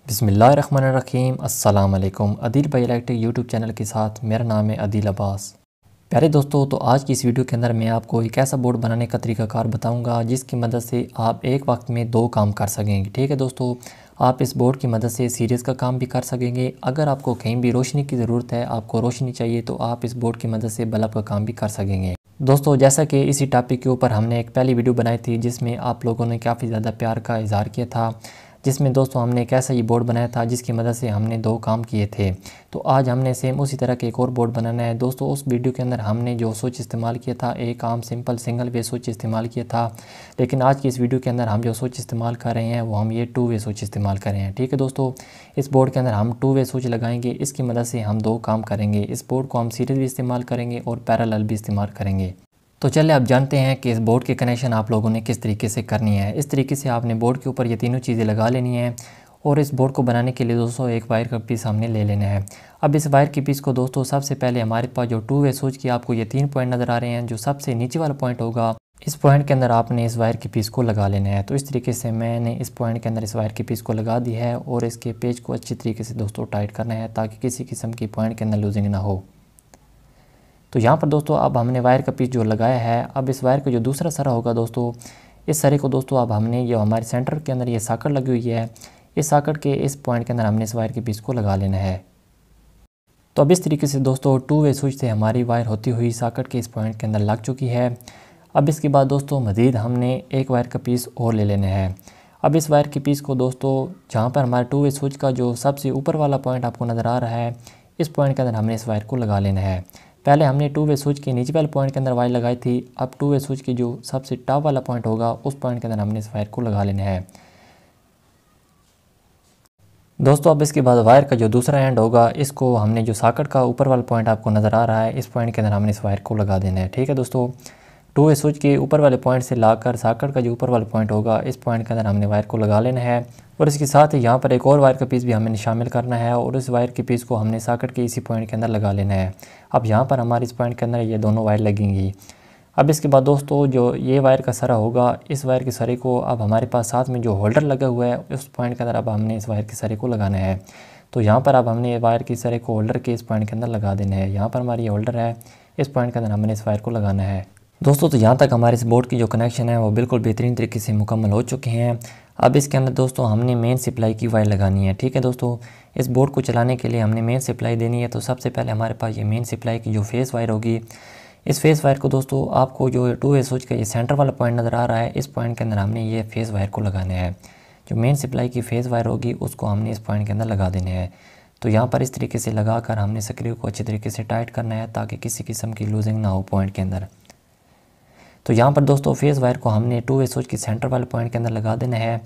बिस्मिल्लाहिर्रहमानिर्रहीम। अस्सलाम वालेकुम। अदील भाई इलेक्ट्रिक यूट्यूब चैनल के साथ मेरा नाम है अदील अब्बास। प्यारे दोस्तों, तो आज की इस वीडियो के अंदर मैं आपको एक ऐसा बोर्ड बनाने का तरीकाकार बताऊंगा जिसकी मदद से आप एक वक्त में दो काम कर सकेंगे। ठीक है दोस्तों, आप इस बोर्ड की मदद से सीरीज़ का काम भी कर सकेंगे। अगर आपको कहीं भी रोशनी की ज़रूरत है, आपको रोशनी चाहिए, तो आप इस बोर्ड की मदद से बल्ब का काम भी कर सकेंगे। दोस्तों, जैसा कि इसी टॉपिक के ऊपर हमने एक पहली वीडियो बनाई थी जिसमें आप लोगों ने काफ़ी ज़्यादा प्यार का इजहार किया था, जिसमें दोस्तों हमने एक ऐसा ये बोर्ड बनाया था जिसकी मदद से हमने दो काम किए थे। तो आज हमने सेम उसी तरह के एक और बोर्ड बनाना है। दोस्तों, उस वीडियो के अंदर हमने जो स्विच इस्तेमाल किया था, एक आम सिंपल सिंगल वे स्विच इस्तेमाल किया था, लेकिन आज की इस वीडियो के अंदर हम जो स्विच इस्तेमाल कर रहे हैं वो हम ये टू वे स्विच इस्तेमाल कर रहे हैं। ठीक है दोस्तों, इस बोर्ड के अंदर हम टू वे स्विच लगाएंगे, इसकी मदद से हम दो काम करेंगे। इस बोर्ड को हम सीरीज भी इस्तेमाल करेंगे और पैरेलल भी इस्तेमाल करेंगे। तो चलिए अब जानते हैं कि इस बोर्ड के कनेक्शन आप लोगों ने किस तरीके से करनी है। इस तरीके से आपने बोर्ड के ऊपर ये तीनों चीज़ें लगा लेनी है और इस बोर्ड को बनाने के लिए दोस्तों एक वायर का पीस हमने ले लेना है। अब इस वायर के पीस को दोस्तों सबसे पहले हमारे पास जो टू वे स्विच की आपको ये 3 पॉइंट नज़र आ रहे हैं, जो सबसे नीचे वाला पॉइंट होगा, इस पॉइंट के अंदर आपने इस वायर के पीस को लगा लेना है। तो इस तरीके से मैंने इस पॉइंट के अंदर इस वायर के पीस को लगा दी है और इसके पेज को अच्छी तरीके से दोस्तों टाइट करना है ताकि किसी किस्म की पॉइंट के अंदर लूजिंग ना हो। तो यहाँ पर दोस्तों अब हमने वायर का पीस जो लगाया है, अब इस वायर का जो दूसरा सरा होगा दोस्तों, इस सरे को दोस्तों अब हमने जो हमारे सेंटर के अंदर ये सॉकेट लगी हुई है, इस सॉकेट के इस पॉइंट के अंदर हमने इस वायर के पीस को लगा लेना है। तो अब इस तरीके से दोस्तों टू वे स्विच से हमारी वायर होती हुई सॉकेट के इस पॉइंट के अंदर लग चुकी है। अब इसके बाद दोस्तों मज़ीद हमने एक वायर का पीस और ले लेना है। अब इस वायर के पीस को दोस्तों जहाँ पर हमारे टू वे स्विच का जो सबसे ऊपर वाला पॉइंट आपको नज़र आ रहा है, इस पॉइंट के अंदर हमने इस वायर को लगा लेना है। पहले हमने टू वे स्विच के नीचे वाले पॉइंट के अंदर वायर लगाई थी, अब टू वे स्विच की जो सबसे टॉप वाला पॉइंट होगा उस पॉइंट के अंदर हमने इस वायर को लगा लेना है। दोस्तों अब इसके बाद वायर का जो दूसरा एंड होगा, इसको हमने जो सॉकेट का ऊपर वाला पॉइंट आपको नज़र आ रहा है, इस पॉइंट के अंदर हमने इस वायर को लगा देना है। ठीक है दोस्तों, टू वे स्विच के ऊपर वाले पॉइंट से लाकर सॉकेट का जो ऊपर वाला पॉइंट होगा, इस पॉइंट के अंदर हमने वायर को लगा लेना है। और इसके साथ ही यहाँ पर एक और वायर का पीस भी हमें शामिल करना है और इस वायर के पीस को हमने सॉकेट के इसी पॉइंट के अंदर लगा लेना है। अब यहाँ पर हमारे इस पॉइंट के अंदर ये दोनों वायर लगेंगी। अब इसके बाद दोस्तों जो ये वायर का सरा होगा, इस वायर के सरे को अब हमारे पास साथ में जो होल्डर लगा हुआ है उस पॉइंट के अंदर अब हमने इस वायर के सरे को लगाना है। तो यहाँ पर अब हमने वायर के सरे को होल्डर के इस पॉइंट के अंदर लगा देना है। यहाँ पर हमारी ये होल्डर है, इस पॉइंट के अंदर हमने इस वायर को लगाना है। दोस्तों तो यहाँ तक हमारे इस बोर्ड की जो कनेक्शन है वो बिल्कुल बेहतरीन तरीके से मुकम्मल हो चुके हैं। अब इसके अंदर दोस्तों हमने मेन सप्लाई की वायर लगानी है। ठीक है दोस्तों, इस बोर्ड को चलाने के लिए हमने मेन सप्लाई देनी है। तो सबसे पहले हमारे पास ये मेन सप्लाई की जो फेस वायर होगी, इस फेस वायर को दोस्तों आपको जो टू वे स्विच का ये सेंटर वाला पॉइंट नज़र आ रहा है, इस पॉइंट के अंदर हमने ये फेस वायर को लगाना है। जो मेन सप्लाई की फेस वायर होगी उसको हमने इस पॉइंट के अंदर लगा देना है। तो यहाँ पर इस तरीके से लगा कर हमने स्क्रू को अच्छे तरीके से टाइट करना है ताकि किसी किस्म की लूजिंग ना हो पॉइंट के अंदर। तो यहाँ पर दोस्तों फेस वायर को हमने टू वे स्विच की सेंटर वाले पॉइंट के अंदर लगा देना है।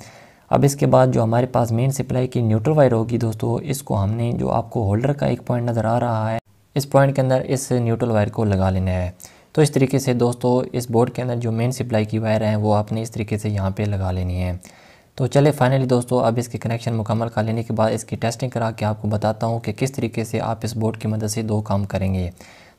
अब इसके बाद जो हमारे पास मेन सप्लाई की न्यूट्रल वायर होगी दोस्तों, इसको हमने जो आपको होल्डर का एक पॉइंट नज़र आ रहा है, इस पॉइंट के अंदर इस न्यूट्रल वायर को लगा लेना है। तो इस तरीके से दोस्तों इस बोर्ड के अंदर जो मेन सप्लाई की वायर है वो आपने इस तरीके से यहाँ पे लगा लेनी है। तो चले फाइनली दोस्तों अब इसके कनेक्शन मुकम्मल कर लेने के बाद इसकी टेस्टिंग करा के आपको बताता हूँ कि किस तरीके से आप इस बोर्ड की मदद से दो काम करेंगे।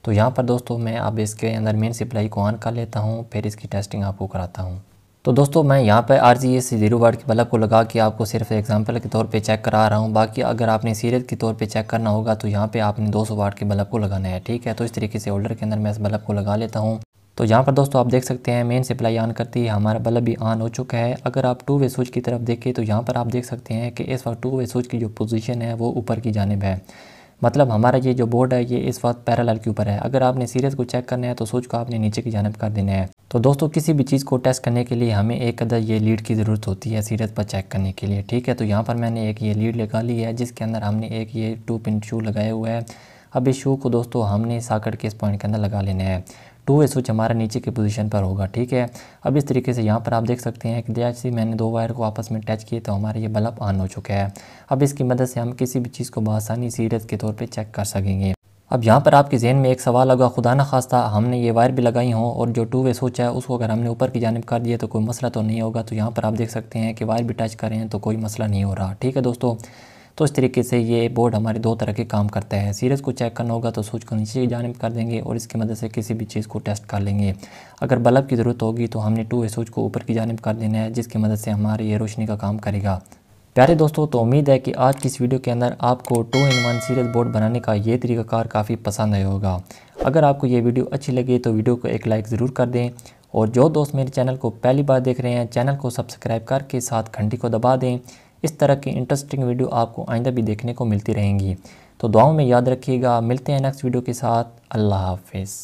तो यहाँ पर दोस्तों मैं अब इसके अंदर मेन सप्लाई को ऑन कर लेता हूँ, फिर इसकी टेस्टिंग आपको कराता हूँ। तो दोस्तों मैं यहाँ पर RGS 0 वाट की बल्ब को लगा के आपको सिर्फ एग्जांपल के तौर पे चेक करा रहा हूँ। बाकी अगर आपने सीरीज के तौर पे चेक करना होगा तो यहाँ पे आपने 200 वाट के बल्ब को लगाना है। ठीक है, तो इस तरीके से होल्डर के अंदर मैं इस बल्ब को लगा लेता हूँ। तो यहाँ पर दोस्तों आप देख सकते हैं मेन सप्लाई ऑन करती है हमारा बल्ब भी ऑन हो चुका है। अगर आप टू वे स्विच की तरफ देखें तो यहाँ पर आप देख सकते हैं कि इस वक्त टू वे स्विच की जो पोजीशन है वो ऊपर की जानिब है, मतलब हमारा ये जो बोर्ड है ये इस वक्त पैरेलल के ऊपर है। अगर आपने सीरीज को चेक करना है तो स्विच को आपने नीचे की जानिब कर देना है। तो दोस्तों किसी भी चीज़ को टेस्ट करने के लिए हमें एक अदर ये लीड की ज़रूरत होती है सीरीज पर चेक करने के लिए। ठीक है, तो यहाँ पर मैंने एक ये लीड लगा ली है जिसके अंदर हमने एक ये 2 पिन शू लगाया हुआ है। अब इस शू को दोस्तों हमने सॉकेट के इस पॉइंट के अंदर लगा लेना है। टू वे स्विच हमारा नीचे की पोजीशन पर होगा। ठीक है, अब इस तरीके से यहाँ पर आप देख सकते हैं कि जैसे मैंने दो वायर को आपस में टच किए तो हमारा ये बल्ब ऑन हो चुका है। अब इसकी मदद से हम किसी भी चीज़ को बआसानी सीरीज के तौर पे चेक कर सकेंगे। अब यहाँ पर आपके जहन में एक सवाल होगा, खुदा न खास्ता हमने ये वायर भी लगाई हों और जो टू वे स्विच है उसको अगर हमने ऊपर की जानिब कर दिया तो कोई मसला तो नहीं होगा। तो यहाँ पर आप देख सकते हैं कि वायर भी टच कर रहे हैं तो कोई मसला नहीं हो रहा। ठीक है दोस्तों, तो इस तरीके से ये बोर्ड हमारे दो तरह के काम करता है। सीरीज को चेक करना होगा तो स्विच को नीचे की जानिब कर देंगे और इसकी मदद से किसी भी चीज़ को टेस्ट कर लेंगे। अगर बल्ब की ज़रूरत होगी तो हमने टू वे स्विच को ऊपर की जानिब कर देना है जिसकी मदद से हमारी ये रोशनी का काम करेगा। प्यारे दोस्तों, तो उम्मीद है कि आज की इस वीडियो के अंदर आपको 2-in-1 सीरीज बोर्ड बनाने का ये तरीकाकार काफ़ी पसंद आया होगा। अगर आपको ये वीडियो अच्छी लगी तो वीडियो को एक लाइक ज़रूर कर दें, और जो दोस्त मेरे चैनल को पहली बार देख रहे हैं चैनल को सब्सक्राइब करके साथ घंटी को दबा दें। इस तरह की इंटरेस्टिंग वीडियो आपको आइंदा भी देखने को मिलती रहेंगी। तो दुआओं में याद रखिएगा। मिलते हैं नेक्स्ट वीडियो के साथ। अल्लाह हाफिज़।